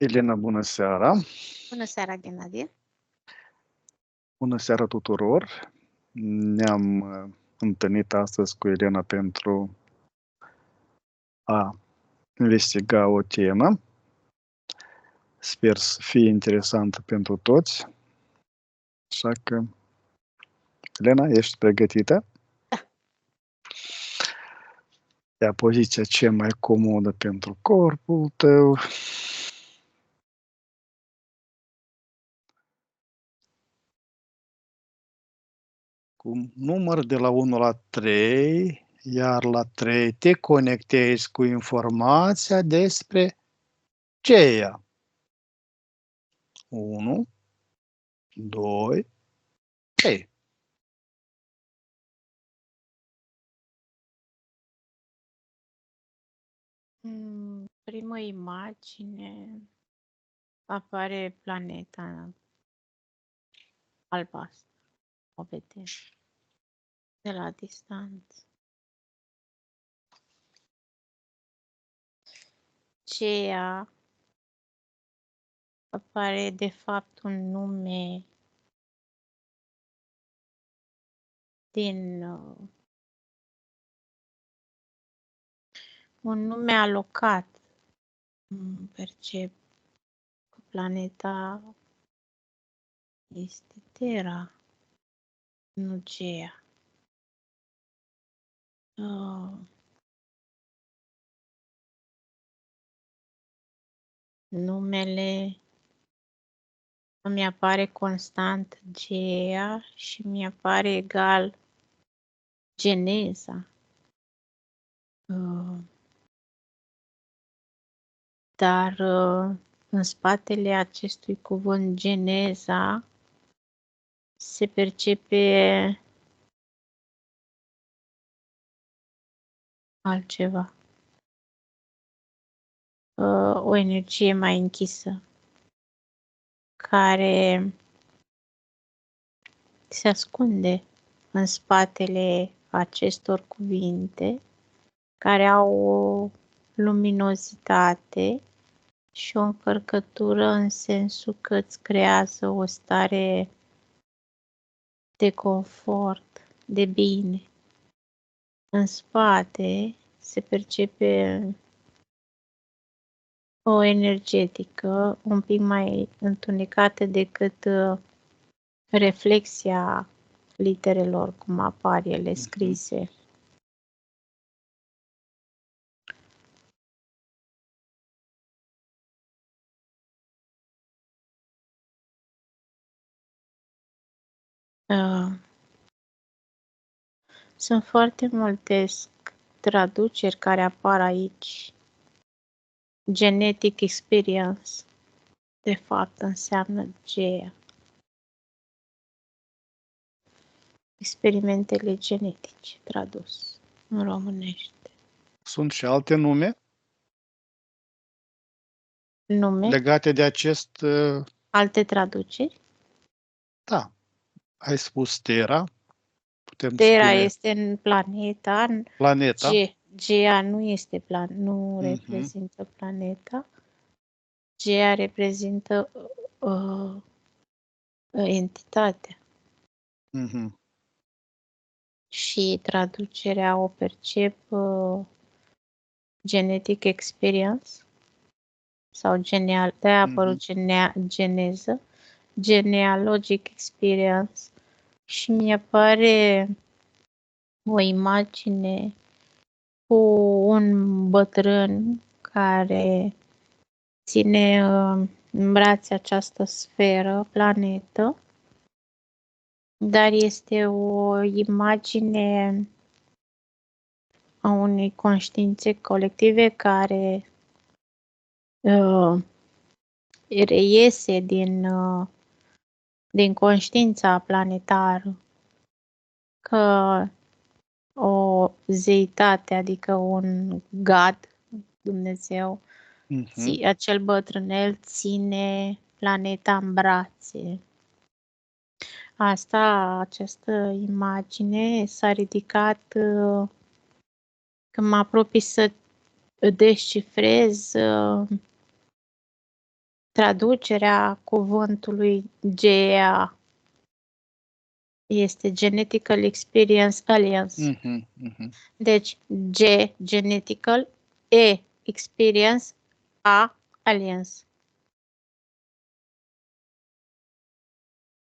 Elena, bună seara! Bună seara, Ghenadie! Bună seara tuturor! Ne-am întâlnit astăzi cu Elena pentru a investiga o temă. Sper să fie interesantă pentru toți. Așa că, Elena, ești pregătită? Da. Ia poziția cea mai comodă pentru corpul tău. Cu număr de la 1 la 3, iar la 3 te conectezi cu informația despre ceea. 1, 2, 3. Prima imagine apare planeta albastră, o vedem de la distanță. Ceea apare de fapt un nume un nume alocat. Percep că planeta este Terra, nu Gea. Numele îmi apare constant Gea și mi apare egal Geneza. Dar în spatele acestui cuvânt Geneza se percepe altceva. O energie mai închisă care se ascunde în spatele acestor cuvinte, care au o luminozitate și o încărcătură în sensul că îți creează o stare de confort, de bine. În spate se percepe o energetică un pic mai întunecată decât reflexia literelor, cum apar ele scrise. Sunt foarte multe traduceri care apar aici. Genetic experience, de fapt, înseamnă GEA. Experimentele genetice, tradus în românește. Sunt și alte nume legate de acest... Alte traduceri? Da. Ai spus Terra. Terra este în planeta. Gea nu este nu reprezintă planeta. Gea reprezintă entitatea. Și traducerea o percep genetic experience sau de-aia a apărut geneză, genealogic experience și mi apare o imagine cu un bătrân care ține în brațe această sferă, planetă, dar este o imagine a unei conștiințe colective care reiese din conștiința planetară, că o zeitate, adică un God, Dumnezeu, acel bătrânel ține planeta în brațe. Această imagine s-a ridicat când mă apropii să descifrez traducerea cuvântului GEA este Genetical Experience Alliance. Deci G, Genetical, E, Experience, A, Alliance.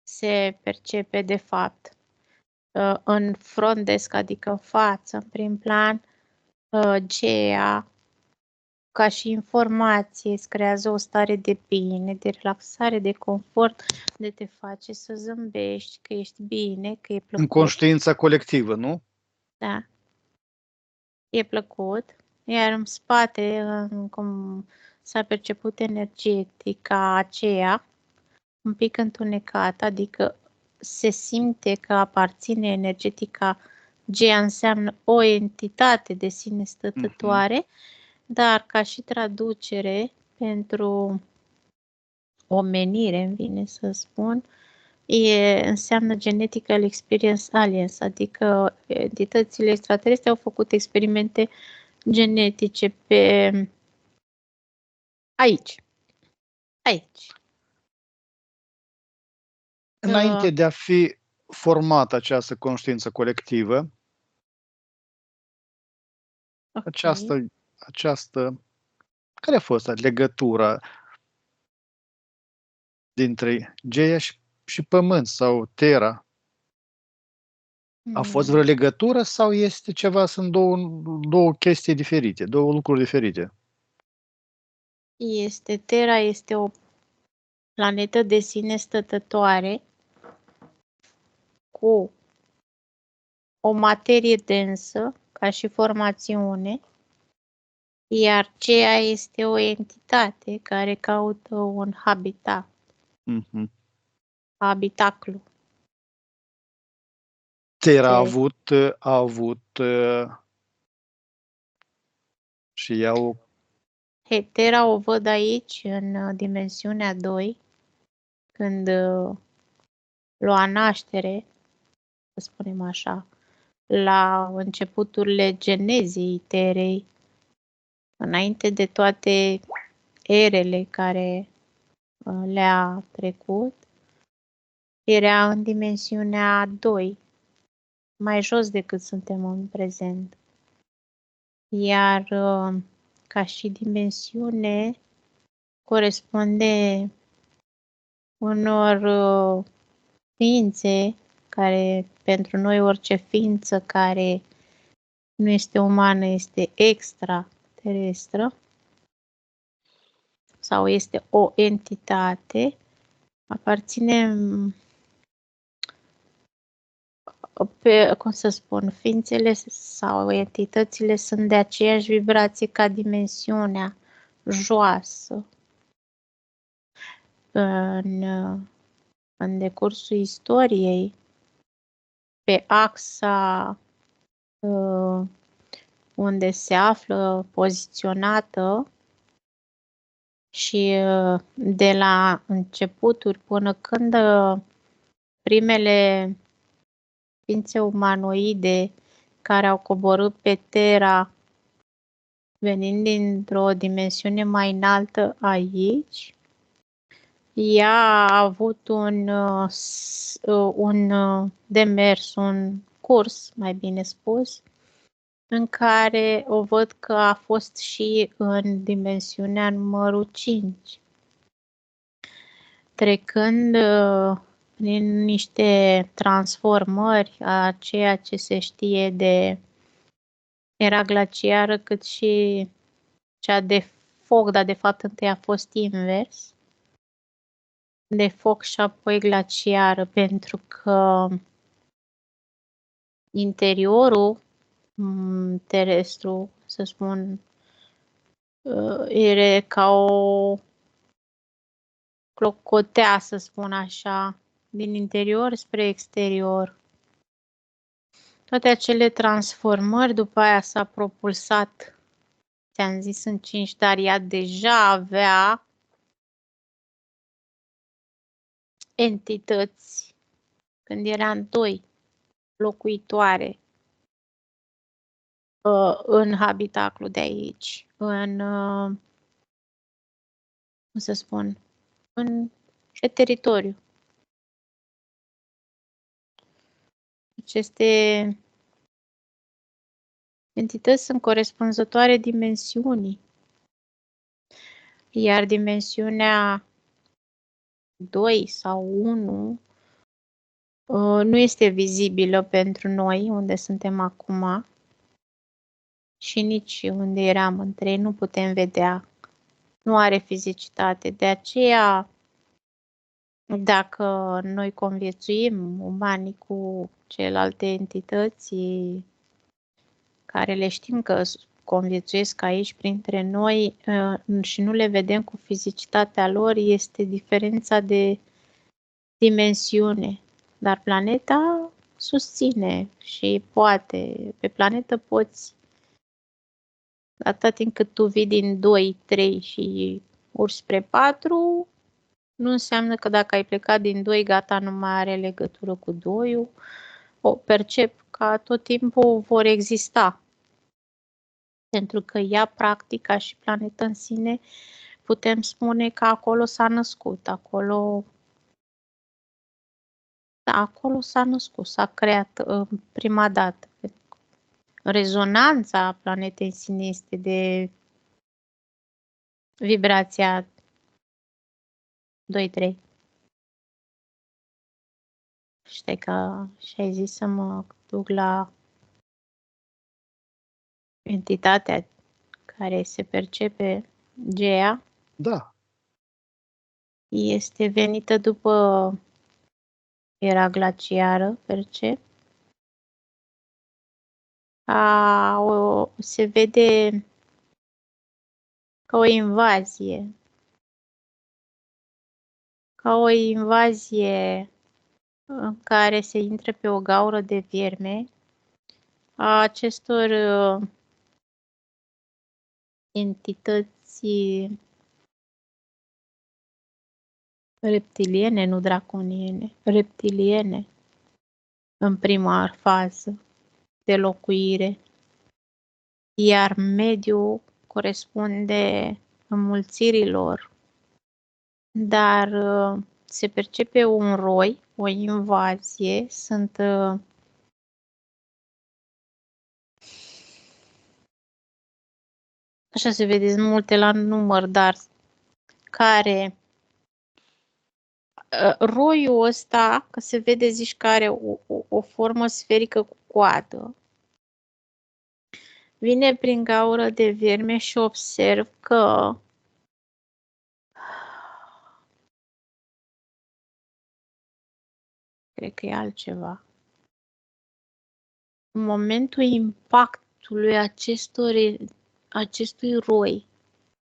Se percepe de fapt în front desk, adică în față, în prim plan, GEA ca și informație, îți creează o stare de bine, de relaxare, de confort, de te face să zâmbești, că ești bine, că e plăcut. În conștiința colectivă, nu? Da. E plăcut. Iar în spate, cum s-a perceput energetica aceea, un pic întunecată, adică se simte că aparține energetica, Gea înseamnă o entitate de sine stătătoare, dar ca și traducere pentru omenire, îmi vine să spun, înseamnă Genetical Experience Alliance, adică entitățile extraterestre au făcut experimente genetice pe aici. Înainte de a fi formată această conștiință colectivă, această care a fost legătura dintre Gaia și Pământ sau Terra? A fost vreo legătură sau este ceva, sunt două chestii diferite, două lucruri diferite? Terra este o planetă de sine stătătoare cu o materie densă ca și formațiune, iar Gea este o entitate care caută un habitat, habitaclu. Terra a avut și ea o... Terra o văd aici, în dimensiunea 2, când lua naștere, să spunem așa, la începuturile genezii Terei, înainte de toate erele care le-a trecut, era în dimensiunea 2, mai jos decât suntem în prezent. Iar ca și dimensiune corespunde unor ființe care, pentru noi, orice ființă care nu este umană este extraterestră sau este o entitate, aparține cum să spun, ființele sau entitățile sunt de aceeași vibrație ca dimensiunea joasă. În decursul istoriei, pe axa unde se află poziționată și de la începuturi până când primele ființe umanoide care au coborât pe Terra, venind dintr-o dimensiune mai înaltă aici, ea a avut un demers, un curs, mai bine spus, în care o văd că a fost și în dimensiunea numărul 5, trecând prin niște transformări a ceea ce se știe de era glaciară, cât și cea de foc, dar de fapt întâi a fost invers, de foc și apoi glaciară, pentru că interiorul terestru, să spun, era ca o clocotea, să spun așa, din interior spre exterior. Toate acele transformări, după aia s-a propulsat, ți-am zis, în 5, dar ea deja avea entități când era în 2 locuitoare în habitaclul de aici, cum să spun, pe teritoriu. Aceste entități sunt corespunzătoare dimensiunii, iar dimensiunea 2 sau 1 nu este vizibilă pentru noi unde suntem acum și nici unde eram în 3 nu putem vedea, nu are fizicitate. De aceea, dacă noi conviețuim umanii cu celelalte entități care le știm că conviețuiesc aici printre noi și nu le vedem cu fizicitatea lor, este diferența de dimensiune. Dar planeta susține și poate. Pe planetă poți, atâta timp cât tu vii din 2, 3 și urci spre 4, nu înseamnă că dacă ai plecat din 2, gata, nu mai are legătură cu 2-ul. O percep ca tot timpul vor exista. Pentru că ea, practic, ca și planeta în sine, putem spune că acolo s-a născut, acolo s-a născut, s-a creat prima dată. Rezonanța planetei în sine este de vibrația 2-3. Știi că și-ai zis să mă duc la entitatea care se percepe Gea. Da. Este venită după era glaciară, percep. Se vede ca o invazie. Ca o invazie în care se intră pe o gaură de vierme a acestor entități reptiliene, nu draconiene, reptiliene, în prima fază de locuire, iar mediul corespunde înmulțirilor, dar se percepe un roi, o invazie, sunt așa se vede, multe la număr, dar care roiul ăsta, că se vede, zici că are o formă sferică cu coadă, vine prin gaură de vierme și observ că cred că e altceva. În momentul impactului acestui roi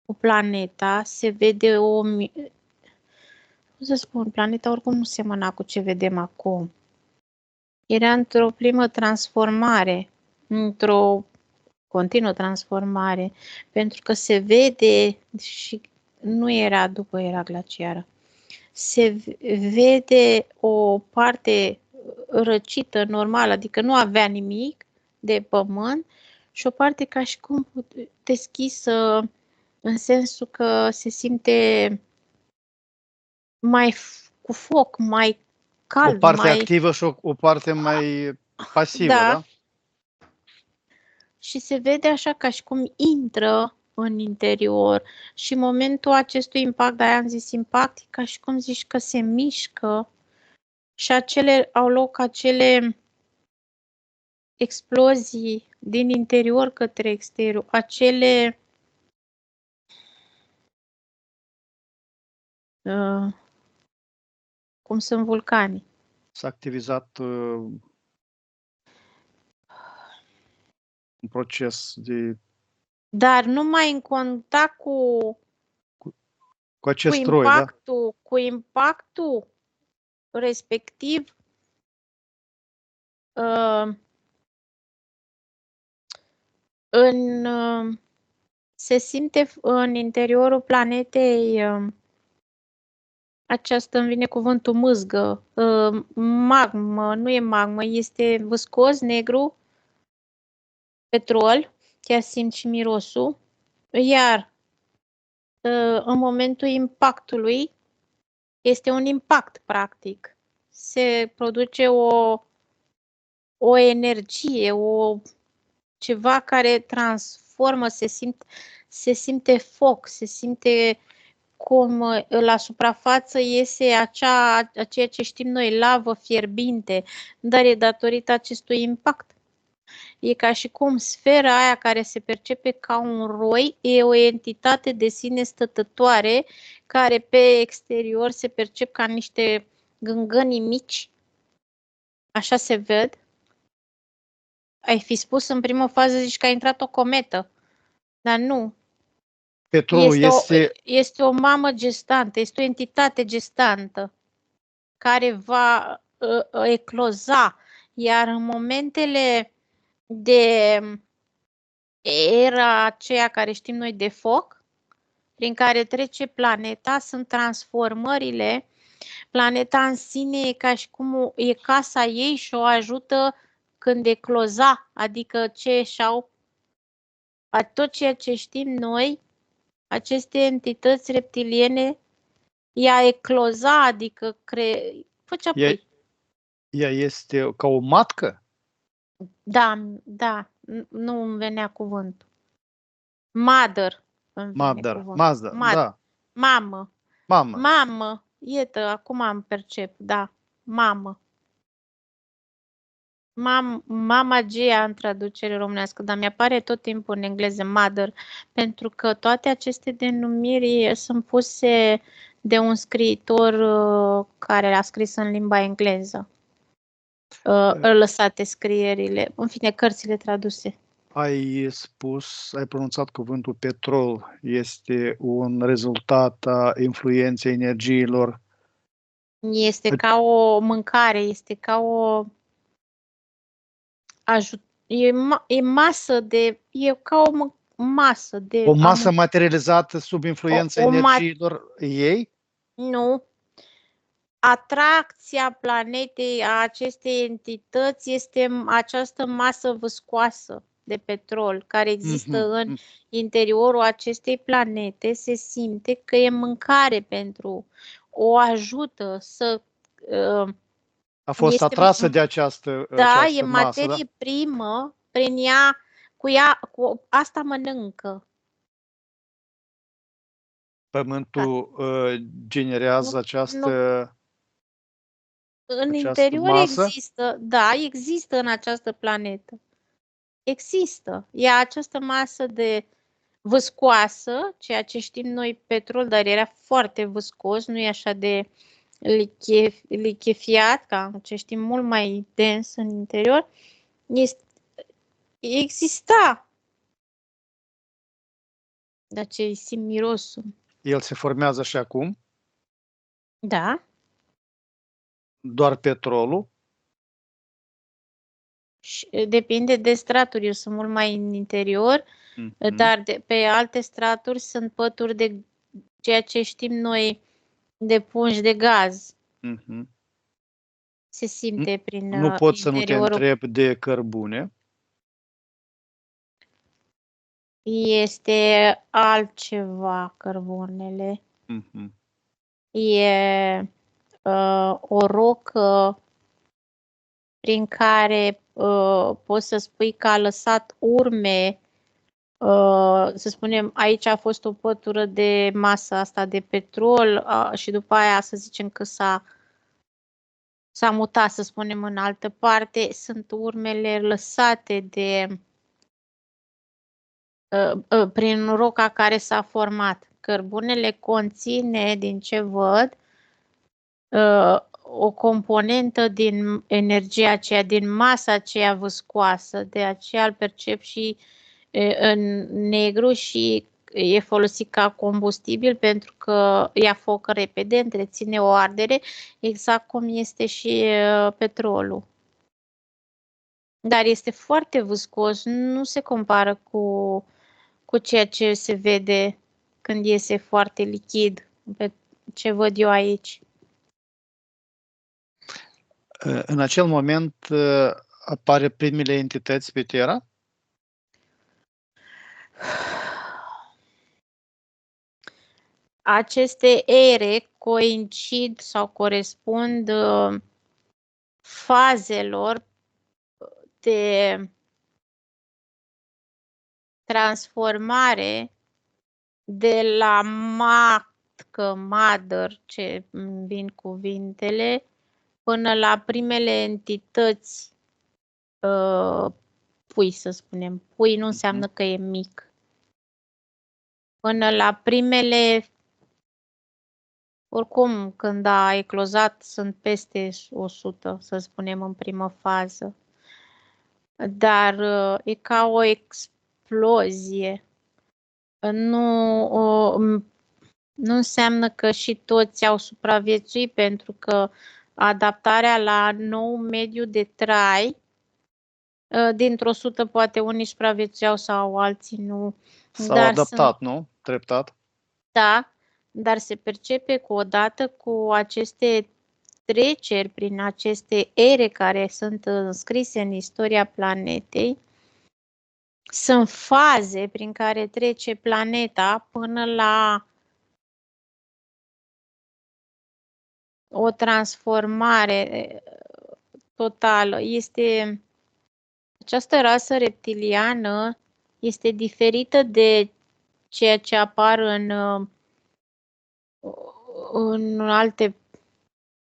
cu planeta, se vede cum să spun, planeta oricum nu semăna cu ce vedem acum. Era într-o primă transformare, într-o continuă transformare, pentru că se vede și nu era după era glaciară. Se vede o parte răcită, normală, adică nu avea nimic de pământ și o parte ca și cum deschisă, în sensul că se simte mai cu foc, mai cald, O parte mai... activă și o parte mai pasivă, Da. da? Și se vede așa ca și cum intră în interior și în momentul acestui impact, de-aia am zis impact, ca și cum zici că se mișcă și au loc acele explozii din interior către exterior, acele cum sunt vulcanii. S-a activizat un proces de... Dar numai în contact cu acest roi, da? cu impactul respectiv, se simte în interiorul planetei aceasta, îmi vine cuvântul mâzgă, magmă, nu e magmă, este viscos, negru, petrol, chiar simt și mirosul, iar în momentul impactului Este un impact, practic. Se produce o energie, ceva care transformă, se simte foc, se simte cum la suprafață iese ceea ce știm noi, lavă fierbinte, dar e datorită acestui impact. E ca și cum sfera aia care se percepe ca un roi e o entitate de sine stătătoare care pe exterior se percep ca niște gângănii mici. Așa se ved. Ai fi spus în primă fază, zici că a intrat o cometă, dar nu. Petrolul Este o mamă gestantă, este o entitate gestantă care va ecloza, iar în momentele de era aceea care știm noi de foc, prin care trece planeta, sunt transformările. Planeta în sine e ca și cum e casa ei și o ajută când ecloza, adică tot ceea ce știm noi, aceste entități reptiliene, ea ecloza, adică făcea pui. Ea este ca o matcă? Da, nu îmi venea cuvântul. Mother îmi vine cuvântul. Da. Mamă. Mamă. Mamă. Iată, acum am percep, da. Mamă. Mama Gea în traducere românească, dar mi-apare tot timpul în engleză mother, pentru că toate aceste denumiri sunt puse de un scriitor care a scris în limba engleză. Lăsate scrierile, în fine, cărțile traduse. Ai pronunțat cuvântul petrol. Este un rezultat a influenței energiilor. Este ca o mâncare, este ca o e masă de, e ca o masă de... O masă materializată sub influența energiilor ei? Nu. Atracția planetei a acestei entități este această masă vâscoasă de petrol care există în interiorul acestei planete. Se simte că e mâncare o ajută să... A fost atrasă de această e materie primă, prin ea, cu asta mănâncă. Pământul generează această în interior masă? Există, există în această planetă. Există. E această masă de vâscoasă, ceea ce știm noi petrol, dar era foarte vâscos, nu e așa de lichefiat, ca ce știm mult mai dens în interior. Exista. Dar ce simt mirosul. El se formează și acum? Da. Doar petrolul? Depinde de straturi. Eu sunt mult mai în interior, dar pe alte straturi sunt pături de ceea ce știm noi de pungi de gaz. Se simte prin Nu pot să nu te întreb de cărbune. Este altceva cărbunele. E o rocă prin care poți să spui că a lăsat urme, să spunem, aici a fost o pătură de masă asta de petrol și după aia să zicem că s-a mutat, să spunem, în altă parte. Sunt urmele lăsate prin roca care s-a format. Cărbunele conține, din ce văd, o componentă din energia aceea, din masa aceea vâscoasă, de aceea îl percep și în negru și e folosit ca combustibil pentru că ia foc repede, întreține o ardere, exact cum este și petrolul. Dar este foarte viscos, nu se compară cu ceea ce se vede când iese foarte lichid, pe ce văd eu aici. În acel moment apare primele entități pe Terra? aceste ere coincid sau corespund fazelor de transformare de la matcă, mother, ce vin cuvintele, până la primele entități pui, să spunem. Pui nu înseamnă că e mic. Până la primele, oricum, când a eclozat, sunt peste 100, să spunem, în primă fază. Dar e ca o explozie. Nu înseamnă că și toți au supraviețuit, pentru că adaptarea la nou mediu de trai, dintr-o 100 poate unii supraviețuiau sau alții nu. S-au adaptat, nu? Treptat. Da, dar se percepe că odată cu aceste treceri prin aceste ere care sunt înscrise în istoria planetei, sunt faze prin care trece planeta până la o transformare totală. Această rasă reptiliană este diferită de ceea ce apar în alte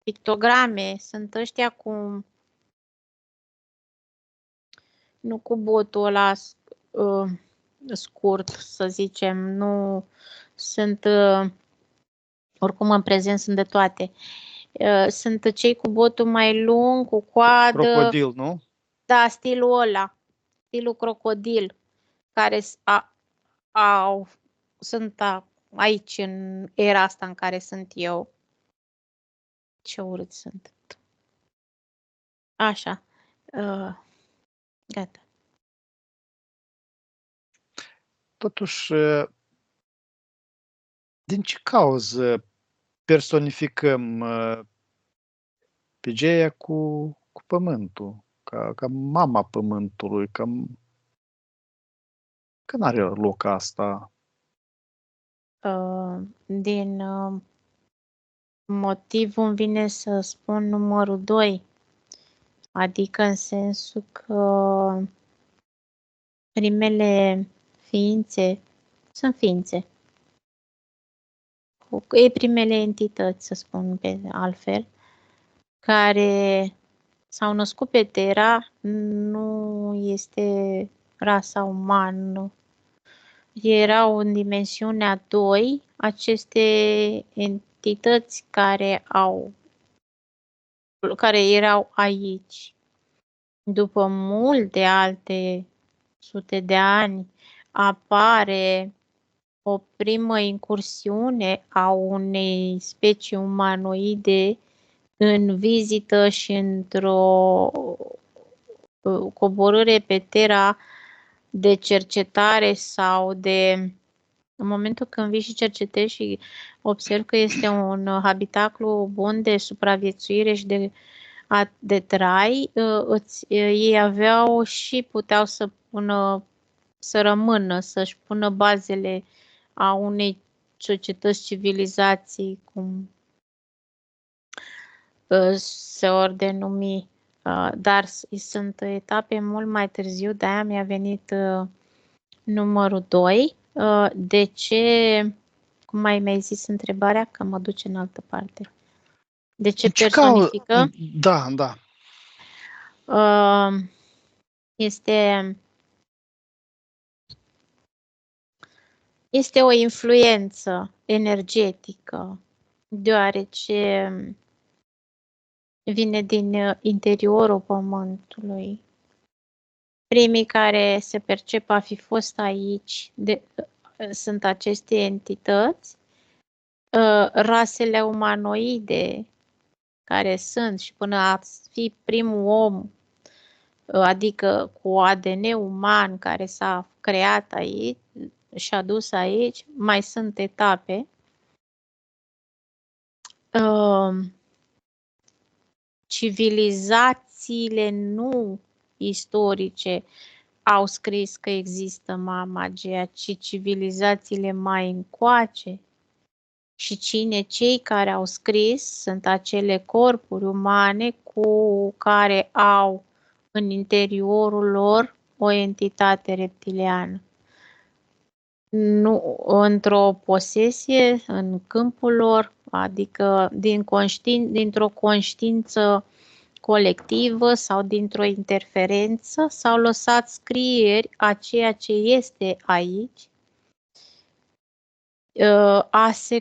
pictograme. Sunt ăștia nu cu botul ăla scurt, să zicem, nu sunt, oricum în prezent sunt de toate. Sunt cei cu botul mai lung, cu coadă. Crocodil, nu? Da, stilul ăla, stilul crocodil, care sunt aici, în era asta în care sunt eu. Ce urât sunt. Așa. Gata. Totuși, din ce cauză personificăm pe Geia cu pământul, ca mama pământului, că n-are loc asta. Din motivul îmi vine să spun numărul 2, adică în sensul că primele ființe sunt ființe. Primele entități, să spun pe altfel, care s-au născut pe Terra, nu este rasa umană. Erau în dimensiunea 2 aceste entități care erau aici. După multe alte sute de ani apare o primă incursiune a unei specii umanoide în vizită și într-o coborâre pe Terra de cercetare sau în momentul când vii și cercetezi și observi că este un habitaclu bun de supraviețuire și de trai, ei aveau și puteau să rămână, să-și pună bazele a unei societăți, civilizații, cum se ori denumi, dar sunt etape mult mai târziu, de-aia mi-a venit numărul 2. De ce, cum ai mai zis întrebarea, că mă duce în altă parte. De ce personifică? Da. Este o influență energetică, deoarece vine din interiorul Pământului. Primii care se percep a fi fost aici sunt aceste entități, rasele umanoide care sunt și până a fi primul om, adică cu ADN uman care s-a creat aici și a dus aici, mai sunt etape. Civilizațiile nu istorice au scris că există Mama Gea, ci civilizațiile mai încoace Și cei care au scris sunt acele corpuri umane cu care au în interiorul lor o entitate reptiliană. Nu într-o posesie, în câmpul lor, adică dintr-o conștiință colectivă sau dintr-o interferență, s-au lăsat scrieri a ceea ce este aici, a se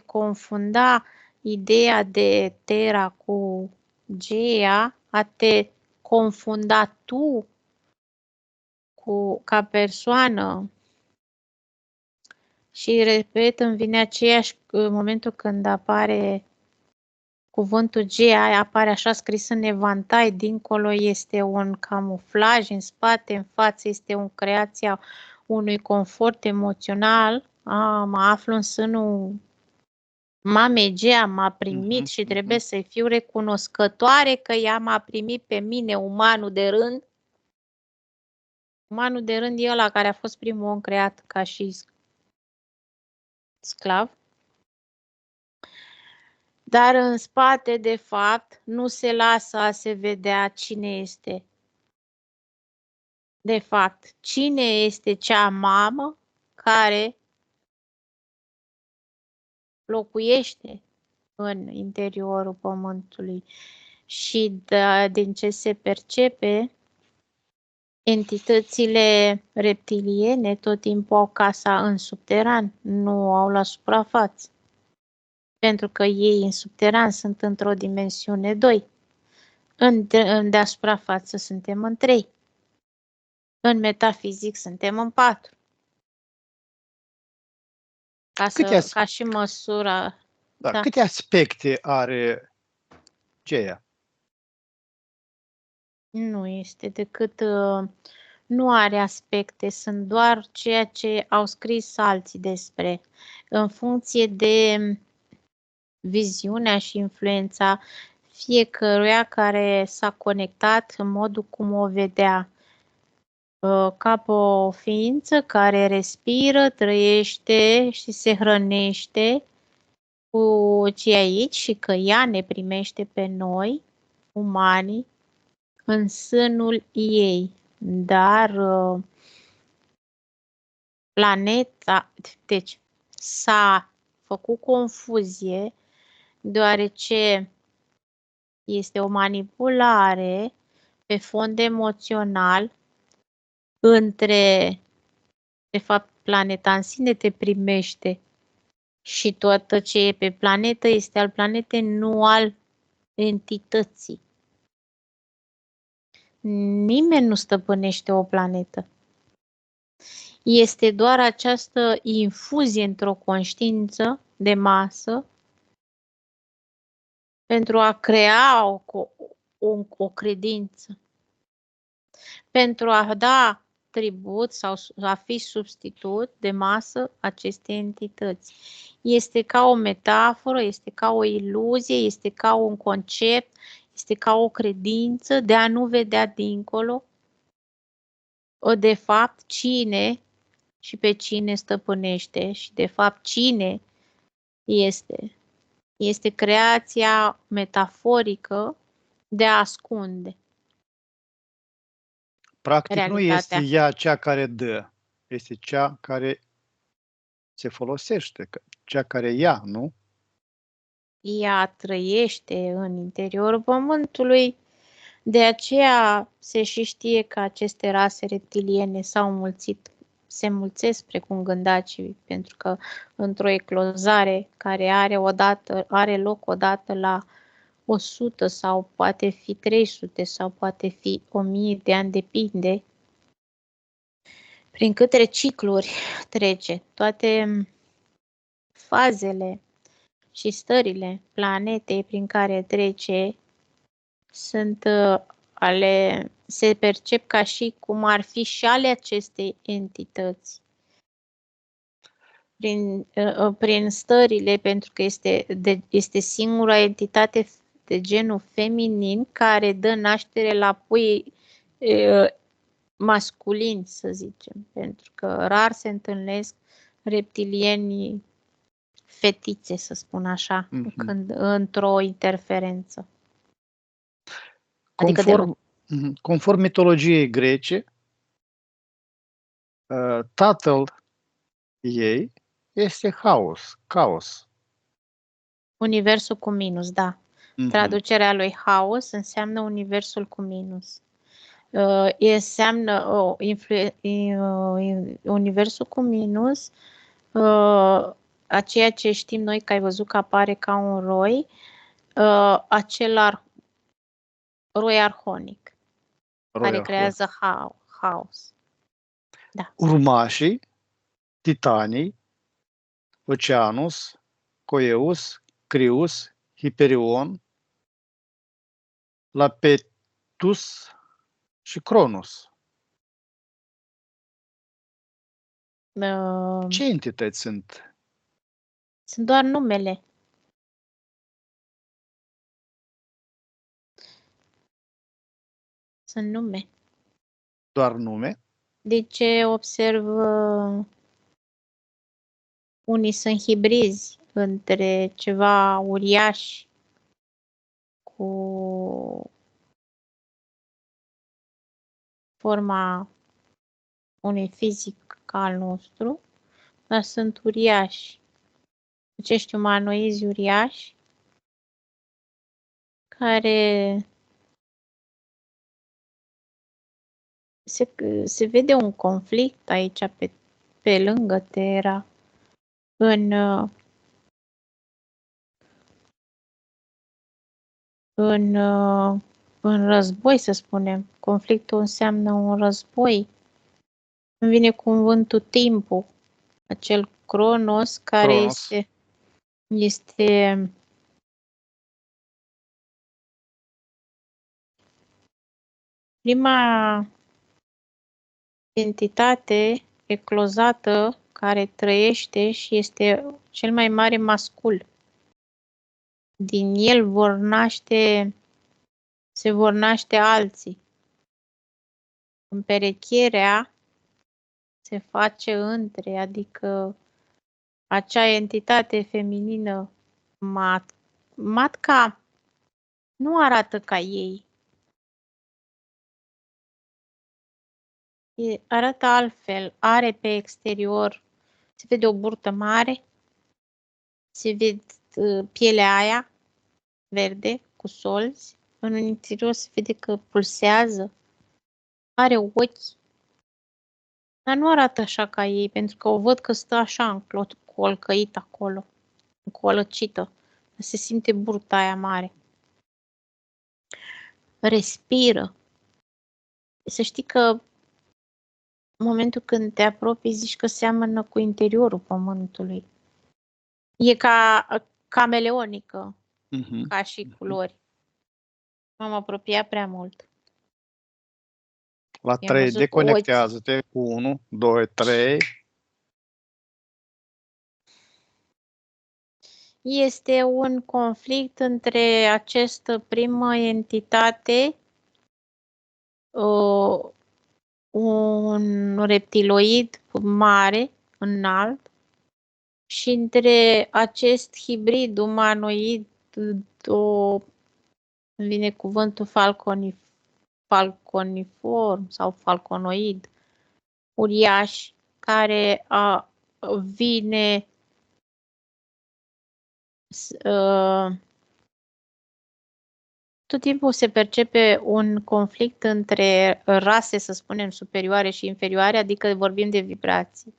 confunda ideea de Terra cu Gaia, a te confunda tu ca persoană. Și repet, îmi vine aceeași în momentul când apare cuvântul Gaia, apare așa scris în evantai, dincolo este un camuflaj, în spate, în față este o creație a unui confort emoțional. Mă aflu în sânul mamei Gea, m-a primit și trebuie să-i fiu recunoscătoare că ea m-a primit pe mine, umanul de rând. Umanul de rând e ăla care a fost primul om creat ca și sclav. Dar în spate, de fapt, nu se lasă a se vedea cine este. De fapt, cine este cea mamă care locuiește în interiorul pământului și din ce se percepe, entitățile reptiliene tot timpul au casa în subteran, nu au la suprafață. Pentru că ei în subteran sunt într-o dimensiune 2. În deasupra față suntem în 3. În metafizic suntem în 4. Ca și măsura. Da. Câte aspecte are Gaia? Nu este decât, nu are aspecte, sunt doar ceea ce au scris alții despre, în funcție de viziunea și influența fiecăruia care s-a conectat în modul cum o vedea, ca pe o ființă care respiră, trăiește și se hrănește cu ce aici și că ea ne primește pe noi, umanii, în sânul ei. Dar planeta, deci s-a făcut confuzie deoarece este o manipulare pe fond emoțional între, de fapt, planeta în sine te primește și tot ce e pe planetă este al planetei, nu al entității. Nimeni nu stăpânește o planetă. Este doar această infuzie într-o conștiință de masă pentru a crea o credință, pentru a da tribut sau a fi substitut de masă acestei entități. Este ca o metaforă, este ca o iluzie, este ca un concept, este ca o credință de a nu vedea dincolo, de fapt, cine și pe cine stăpânește și, de fapt, cine este. Este creația metaforică de a ascunde. Practic realitatea. Nu este ea cea care dă, este cea care se folosește, cea care ia, nu? Ea trăiește în interiorul pământului, de aceea se și știe că aceste rase reptiliene s-au mulțit, se mulțesc precum gândacii, pentru că într-o eclozare care are loc odată la 100 sau poate fi 300 sau poate fi 1000 de ani, depinde prin câte cicluri trece. Toate fazele și stările planetei prin care trece sunt se percep ca și cum ar fi și ale acestei entități. Prin stările, pentru că este singura entitate de genul feminin care dă naștere la pui masculini, să zicem, pentru că rar se întâlnesc reptilieni fetițe, să spun așa, Mhm. într-o interferență. Adică deloc. Conform mitologiei grece, tatăl ei este caos. Universul cu minus, da. Traducerea lui haos înseamnă universul cu minus. Înseamnă universul cu minus, a ceea ce știm noi că ai văzut că apare ca un roi, acel roi arhonic, care creează haos. Da. Urmașii, titanii, Oceanus, Coeus, Crius, Hyperion, Lapetus și Cronus. Ce entități sunt? Sunt doar numele. Sunt nume. Doar nume? De ce observ unii sunt hibrizi între ceva uriaș cu forma unui fizic ca al nostru, dar sunt uriași. Acești umanoizi uriași care se vede un conflict aici pe lângă Terra în război, să spunem. Conflictul înseamnă un război. Îmi vine cuvântul timpul, acel Cronos care este prima entitate eclozată care trăiește și este cel mai mare mascul. Din el se vor naște alții. Împerecherea se face între, adică acea entitate feminină matca nu arată ca ei. Arată altfel, are pe exterior, se vede o burtă mare, se vede pielea aia verde cu solzi, în interior se vede că pulsează, are ochi, dar nu arată așa ca ei, pentru că o văd că stă așa încolcăit acolo, încolăcită, se simte burta aia mare. Respiră. Să știi că în momentul când te apropii, zici că seamănă cu interiorul pământului. E ca cameleonică, ca și culori. M-am apropiat prea mult. La 3, deconectează-te cu 1, 2, 3. Este un conflict între această primă entitate, un reptiloid mare, înalt, și între acest hibrid umanoid, îmi vine cuvântul falconiform sau falconoid, uriaș, care vine tot timpul se percepe un conflict între rase, să spunem, superioare și inferioare, adică vorbim de vibrații.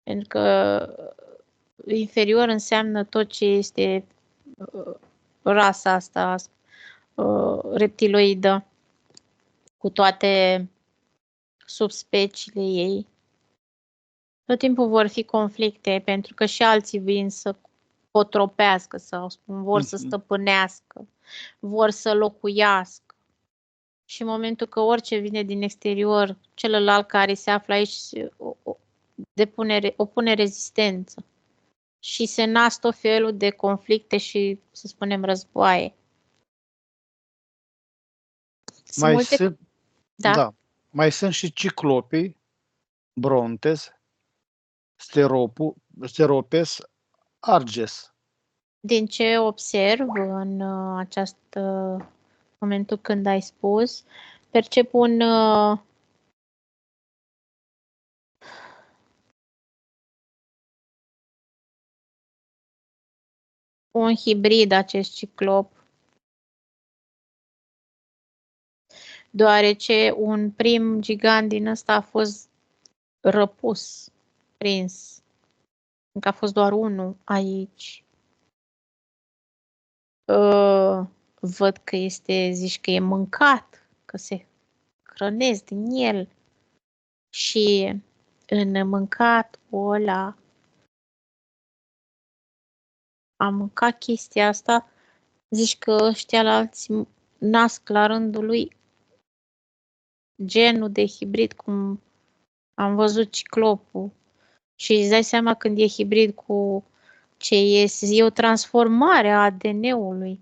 Pentru că inferior înseamnă tot ce este rasa asta reptiloidă, cu toate subspeciile ei. Tot timpul vor fi conflicte, pentru că și alții vin să cotropească, sau spun, vor să stăpânească, vor să locuiască. Și în momentul că orice vine din exterior, celălalt care se află aici opune rezistență. Și se nasc tot felul de conflicte și, să spunem, războaie. Mai sunt și ciclopii, Brontes, Steropes arges. Din ce observ în această momentul când ai spus, percep un hibrid acest ciclop, deoarece un prim gigant din ăsta a fost răpus, prins, încă a fost doar unul aici. Văd că zici că e mâncat, că se hrănesc din el și în mâncatul ăla am mâncat chestia asta, zici că ăștia la alții nasc la rândul lui genul de hibrid, cum am văzut ciclopul. Și îți dai seama când e hibrid cu ce e o transformare a ADN-ului.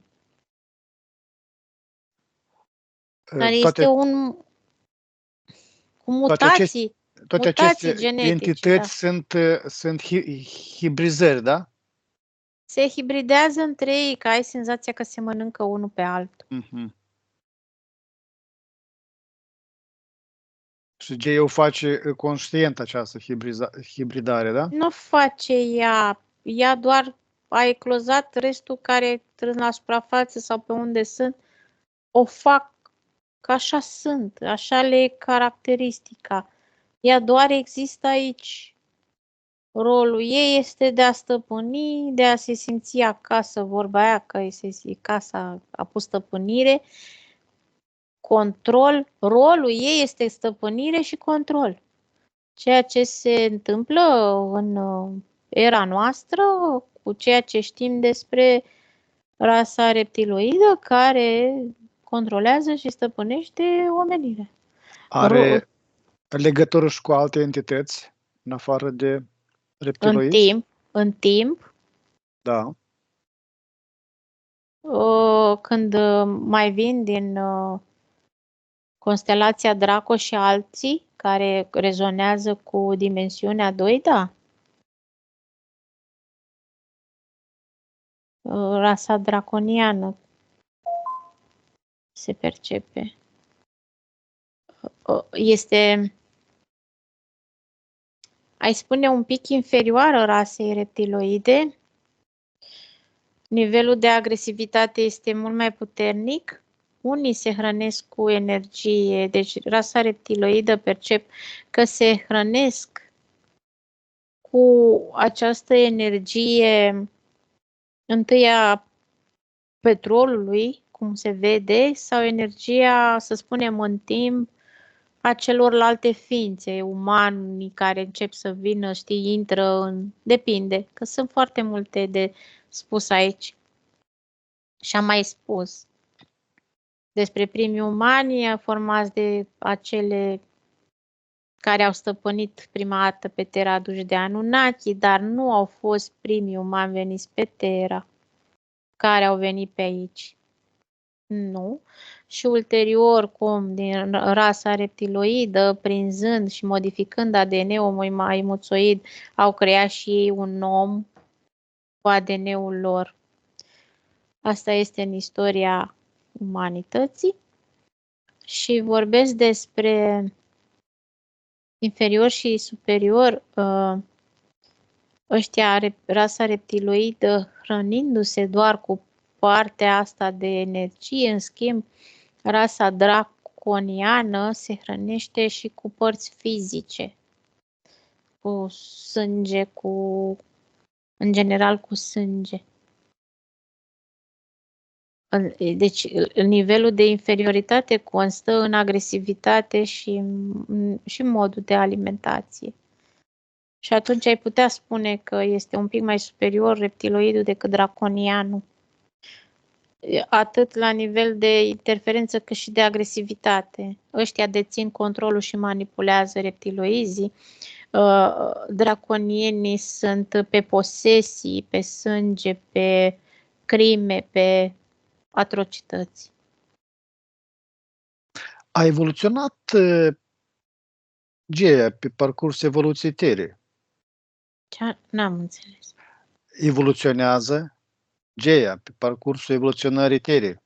Care este cu mutații, toate mutații aceste genetice. entități sunt hibrizări, da? Se hibridează între ei, că ai senzația că se mănâncă unul pe altul. Și ce eu face conștient această hibridare, da? Nu face ea. Ea doar a eclozat, restul care trâng la suprafață sau pe unde sunt, o fac că așa sunt, așa le e caracteristica. Ea doar există aici. Rolul ei este de a stăpâni, de a se simți acasă, vorba aia că casa a pus stăpânire, control. Rolul ei este stăpânire și control. Ceea ce se întâmplă în era noastră cu ceea ce știm despre rasa reptiloidă care controlează și stăpânește omenirea. Are legătură și cu alte entități, în afară de reptiloizi? În timp, da. Când mai vin din constelația Draco și alții care rezonează cu dimensiunea 2, da. Rasa draconiană se percepe. Este, ai spune, un pic inferioară rasei reptiloide. Nivelul de agresivitate este mult mai puternic. Unii se hrănesc cu energie, deci rasa reptiloidă percep că se hrănesc cu această energie, întâi a petrolului, cum se vede, sau energia, să spunem, în timp, a celorlalte ființe, umani care încep să vină, știi, intră în... Depinde, că sunt foarte multe de spus aici. Și am mai spus despre primii umani formați de acele care au stăpânit prima dată pe Terra aduși de Anunnaki, dar nu au fost primii umani veniți pe Terra care au venit pe aici. Nu. Și ulterior, cum din rasa reptiloidă, prinzând și modificând ADN-ul maimuțoid, au creat și ei un om cu ADN-ul lor. Asta este în istoria umanității. Și vorbesc despre inferior și superior, ăștia, rasa reptiloidă, hrănindu-se doar cu partea asta de energie, în schimb, rasa draconiană se hrănește și cu părți fizice, cu sânge, în general cu sânge. Deci, nivelul de inferioritate constă în agresivitate și modul de alimentație. Și atunci ai putea spune că este un pic mai superior reptiloidul decât draconianul. Atât la nivel de interferență cât și de agresivitate. Ăștia dețin controlul și manipulează reptiloizii. Draconienii sunt pe posesii, pe sânge, pe crime, pe atrocități. A evoluționat Gaia pe parcursul evoluției Terei. N-am înțeles. Evoluționează Geia pe parcursul evoluționării Terei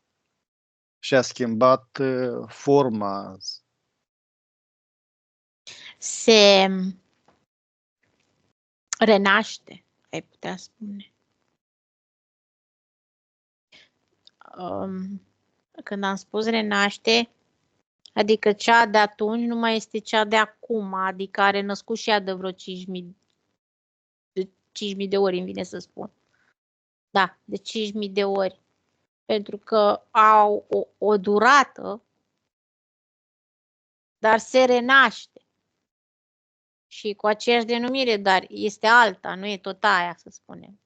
și a schimbat forma. Se renaște, ai putea spune. Când am spus renaște, adică cea de atunci nu mai este cea de acum, adică are născut și ea de vreo 5.000 de ori, îmi vine să spun. Da, de 5.000 de ori. Pentru că au o durată, dar se renaște. Și cu aceeași denumire, dar este alta, nu e tot aia, să spunem.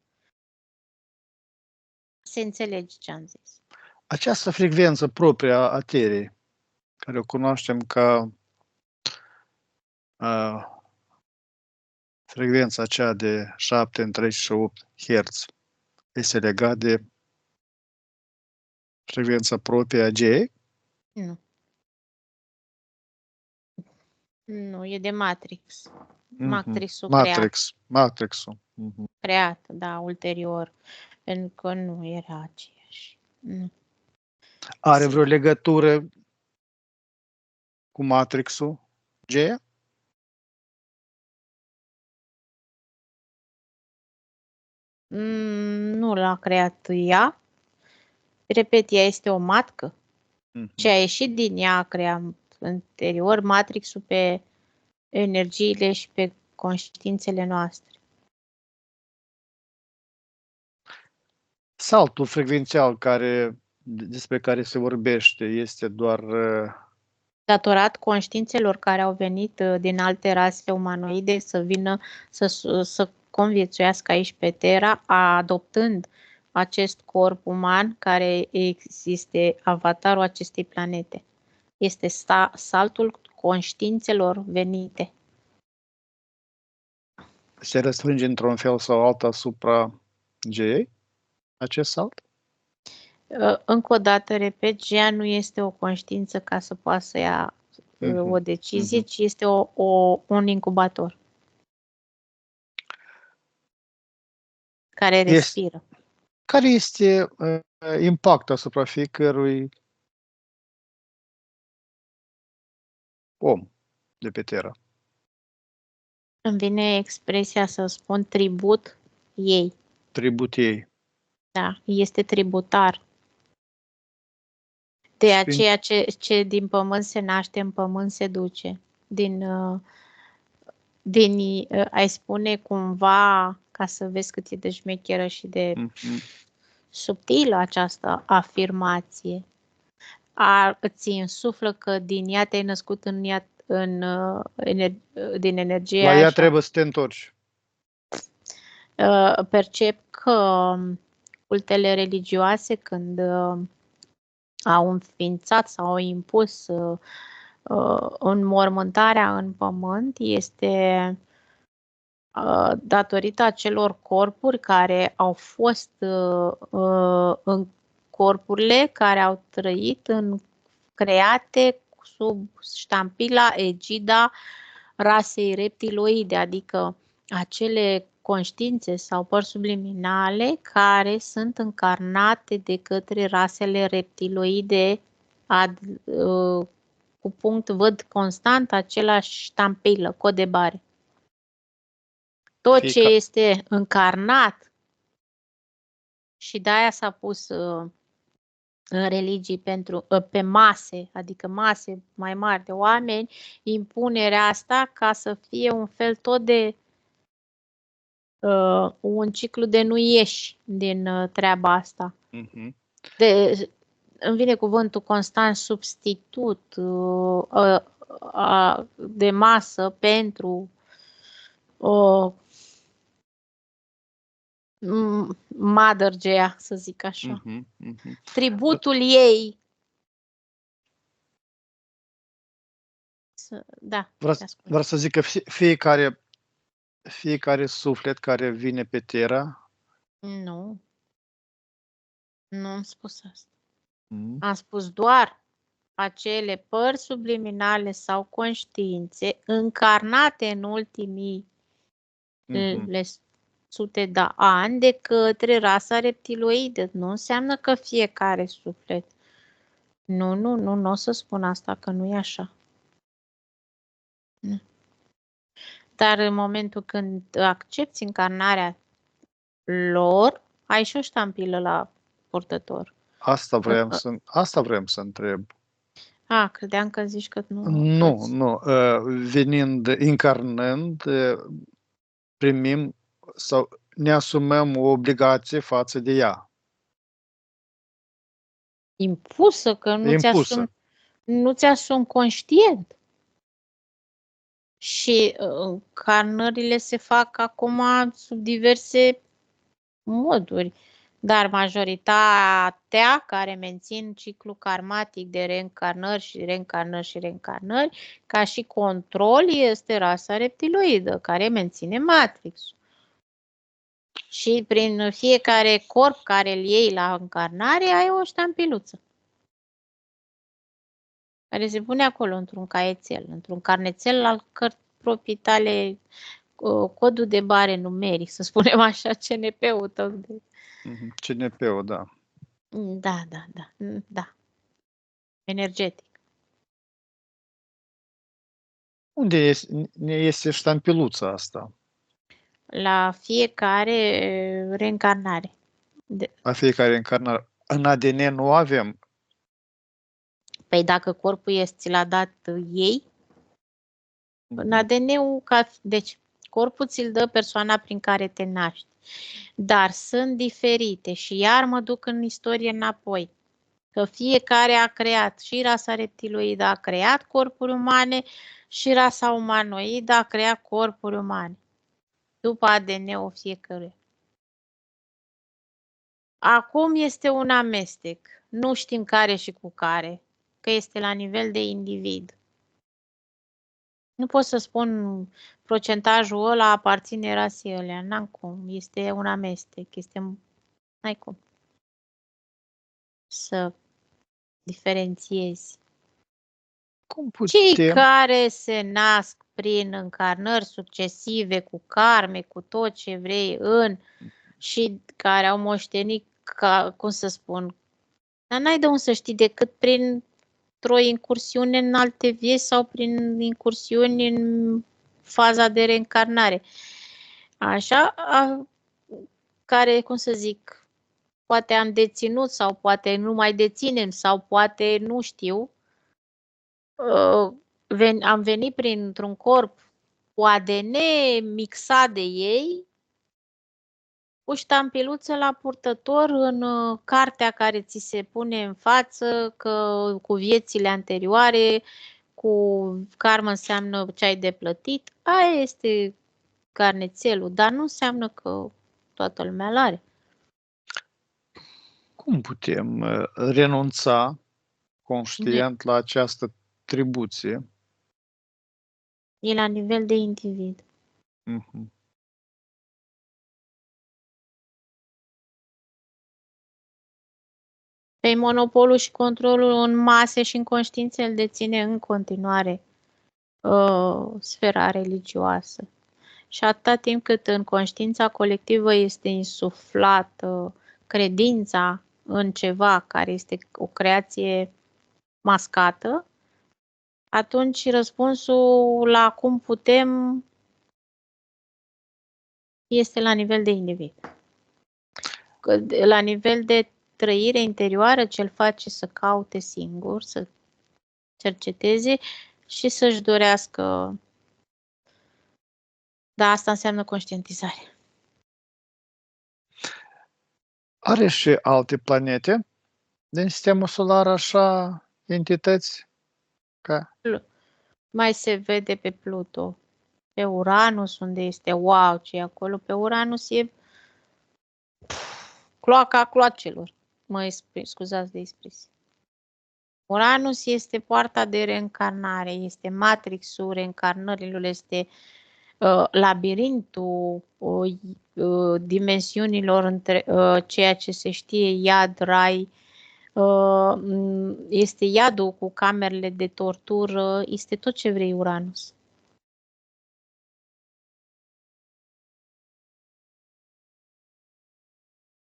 Se înțelege ce am zis. Această frecvență proprie a Terei, care o cunoaștem ca frecvența aceea de 7 în 38 Hz, este legat de frecvența proprie a Geei? Nu. Nu, e de Matrix. Matrixul Matrixul. Creat, da, ulterior. Pentru că nu era aceeași. Nu. Are vreo legătură cu Matrixul Geia? Nu l-a creat ea. Repet, ea este o matcă. Ce a ieșit din ea a creat anterior Matrixul pe energiile și pe conștiințele noastre. Saltul frecvențial despre care se vorbește este doar Datorat conștiințelor care au venit din alte rase umanoide să vină să conviețuiască aici pe Terra, adoptând acest corp uman care este avatarul acestei planete. Este saltul conștiințelor venite. se răsfrânge într-un fel sau altul asupra Geei, acest salt? Încă o dată, repet, Gea nu este o conștiință ca să poată să ia o decizie, ci este un incubator care respiră. Care este impactul asupra fiecărui om de pe Terra? Îmi vine expresia să spun tribut ei. Tribut ei. Da, este tributar. De aceea ce din pământ se naște, în pământ se duce. Ai spune cumva, ca să vezi cât e de șmecheră și de subtilă această afirmație, îți însuflă că din ea te-ai născut din energie. La ea trebuie să te întorci. Percep că cultele religioase, când au înființat sau au impus înmormântarea în pământ, este datorită acelor corpuri care au fost în corpurile care au trăit create sub ștampila, egida rasei reptiloide, adică acele conștiințe sau părți subliminale care sunt încarnate de către rasele reptiloide cu punct văd constant același ștampilă, cod de bare. Tot ce este încarnat și de-aia s-a pus în religii pe mase, adică mase mai mari de oameni, impunerea asta ca să fie un fel tot de un ciclu de nu ieși din treaba asta. Îmi vine cuvântul constant substitut de masă pentru Mother Gea, să zic așa. Tributul ei. Da. Vreau să zic că fiecare suflet care vine pe Terra. Nu. Nu am spus asta. Am spus doar acele părți subliminale sau conștiințe încarnate în ultimii Mhm. sute de ani de către rasa reptiloidă. Nu înseamnă că fiecare suflet. Nu o să spun asta, că nu e așa. Dar în momentul când accepti încarnarea lor, ai și o ștampilă la purtător. Asta vrem să întreb. Credeam că zici că nu. Nu. Încarnând, primim sau ne asumăm o obligație față de ea. Impusă, că nu ți-asumi conștient. Și încarnările se fac acum sub diverse moduri, dar majoritatea care mențin ciclul karmatic de reîncarnări și reîncarnări și reîncarnări, ca și control, este rasa reptiloidă, care menține matrixul. Și prin fiecare corp care îl iei la încarnare, ai o ștampiluță care se pune acolo într-un caietel, într-un carnețel al proprii tale, codul de bare numeric, să spunem așa, CNP-ul tău. CNP-ul, da. Da. Energetic. Unde este ștampiluța asta? La fiecare reîncarnare. La fiecare încarnare. În ADN nu avem. Păi dacă corpul este ți l-a dat ei, în ADN-ul, deci corpul ți-l dă persoana prin care te naști. Dar sunt diferite și iar mă duc în istorie înapoi. Că fiecare a creat, și rasa reptiloidă a creat corpuri umane și rasa umanoidă a creat corpuri umane. După ADN-ul fiecăruia. Acum este un amestec. Nu știm care și cu care, că este la nivel de individ. Nu pot să spun procentajul ăla aparține rasei ălea. N-am cum. Este un amestec. N-ai cum să diferențiezi. Cei care se nasc prin încarnări succesive, cu karme, cu tot ce vrei, și care au moștenit, cum să spun, dar n-ai de unde să știi decât printr-o incursiune în alte vieți sau prin incursiuni în faza de reîncarnare. Așa, care, cum să zic, poate am deținut sau poate nu mai deținem sau poate nu știu, am venit printr-un corp cu ADN mixat de ei, cu ștampiluță la purtător în cartea care ți se pune în față, că cu viețile anterioare, cu karmă înseamnă ce ai de plătit. Aia este carnețelul, dar nu înseamnă că toată lumea l-are. Cum putem renunța conștient la această tribuție? E la nivel de individ. Pe monopolul și controlul în mase și în conștiință îl deține în continuare sfera religioasă. Și atâta timp cât în conștiința colectivă este insuflată credința în ceva care este o creație mascată, atunci răspunsul la cum putem este la nivel de individ. La nivel de trăire interioară, ce-l face să caute singur, să cerceteze și să-și dorească. Da, asta înseamnă conștientizare. Are și alte planete din sistemul solar, așa, entități? Mai se vede pe Pluto, pe Uranus, unde este wow ce e acolo. Pe Uranus e cloaca cloacelor. Scuzați de expresie. Uranus este poarta de reîncarnare, este matrixul reîncarnărilor, este labirintul dimensiunilor între ceea ce se știe iad, rai, este iadul cu camerele de tortură, este tot ce vrei Uranus.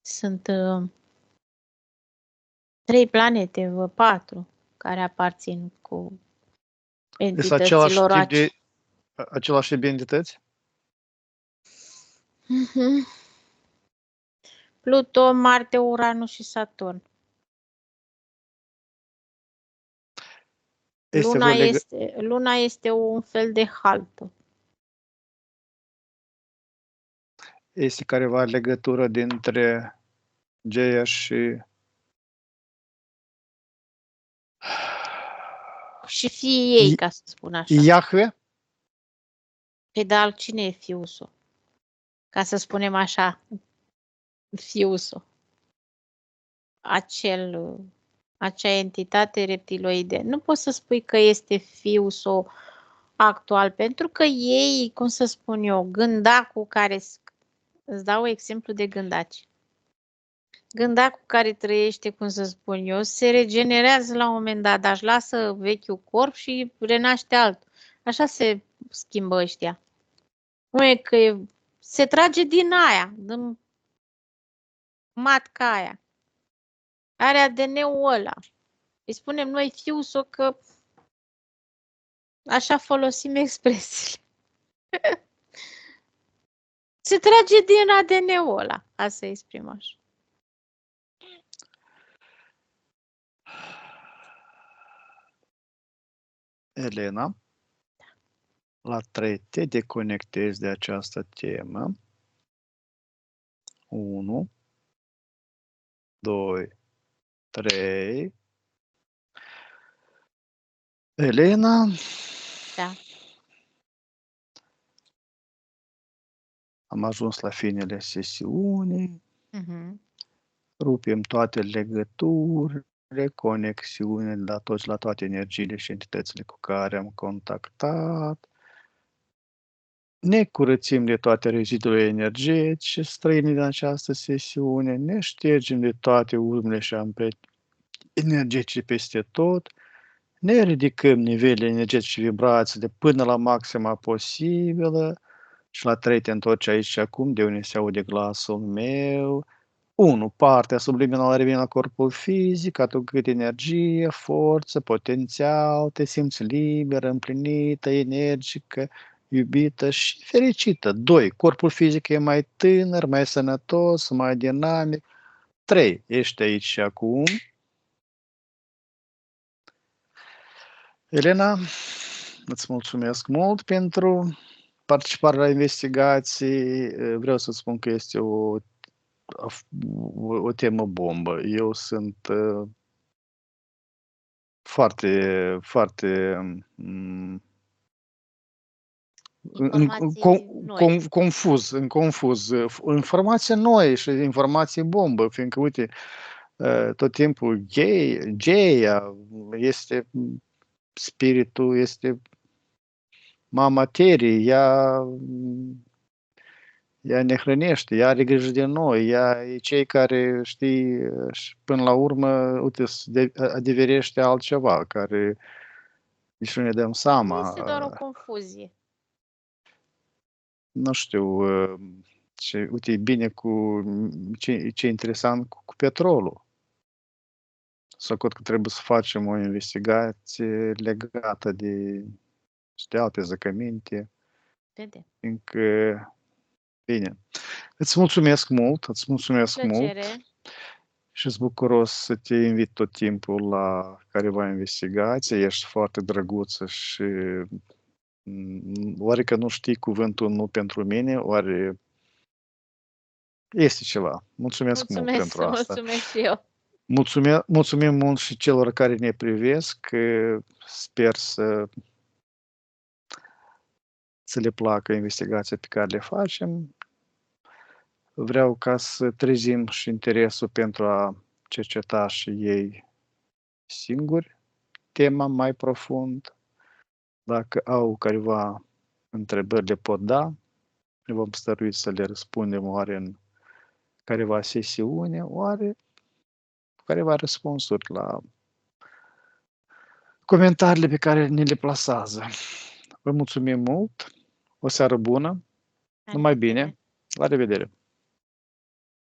Sunt 3 planete, 4, care aparțin cu Este același entităților tip de același tip de entități? Pluton, Marte, Uranus și Saturn. Luna este un fel de haltă. Este careva legătură dintre Geia și Și fiii ei, ca să spun așa. Iahve? Păi dar cine e fiusul? Ca să spunem așa, fiusul. Acea entitate reptiloide. Nu poți să spui că este fiusul actual, pentru că ei, cum să spun eu, gândacul care, îți dau exemplu de gândaci. Gândacul care trăiește, cum să spun eu, se regenerează la un moment dat, dar își lasă vechiul corp și renaște altul. Așa se schimbă ăștia. Nu e că se trage din aia, din matca aia. Are ADN-ul ăla. Îi spunem noi fiusul că așa folosim expresiile. Se trage din ADN-ul ăla, ca să exprim așa. Elena, la 3 te deconectezi de această temă. 1, 2, 3. Elena, Da. am ajuns la finele sesiunii. Uh-huh. Rupem toate legăturile, conexiunile la toate energiile și entitățile cu care am contactat. Ne curățim de toate rezidurile energetice străine din această sesiune, ne ștergem de toate urmele și amprente energetice peste tot, ne ridicăm nivelele energetice și vibrațiile până la maxima posibilă și la 3 te întorci aici și acum, de unde se aude glasul meu. 1. Partea subliminală revine la corpul fizic, aducând energie, forță, potențial, te simți liberă, împlinită, energică, iubită și fericită. 2. Corpul fizic e mai tânăr, mai sănătos, mai dinamic. 3. Ești aici și acum. Elena, îți mulțumesc mult pentru participarea la investigații. Vreau să spun că este o temă bombă. Eu sunt foarte, foarte confuz. Informații noi și informații bombă, fiindcă, uite, tot timpul Geia este spiritul, este mama Terii, ea ne hrănește, ea are grijă de noi, ea e cei care, știi, până la urmă, uite, adeverește altceva, care nici nu ne dăm seama. Nu este doar o confuzie. Nu știu, uite, e bine ce e interesant cu petrolul. Socot că trebuie să facem o investigație legată de alte zăcăminte. Încă, bine. Îți mulțumesc mult, Plăcere. Și sunt bucuros să te invit tot timpul la careva investigație. Ești foarte drăguță și oare că nu știi cuvântul nu pentru mine, oare este ceva. Mulțumesc mult pentru asta. Mulțumesc și eu. Mulțumim mult și celor care ne privesc. Sper să le placă investigația pe care le facem. Vreau ca să trezim și interesul pentru a cerceta și ei singuri tema mai profund. Dacă au careva întrebări, le pot da. Ne vom stărui să le răspundem oare în careva sesiune, oare careva răspunsuri la comentariile pe care ne le plasează. Vă mulțumim mult, o seară bună, numai bine, la revedere!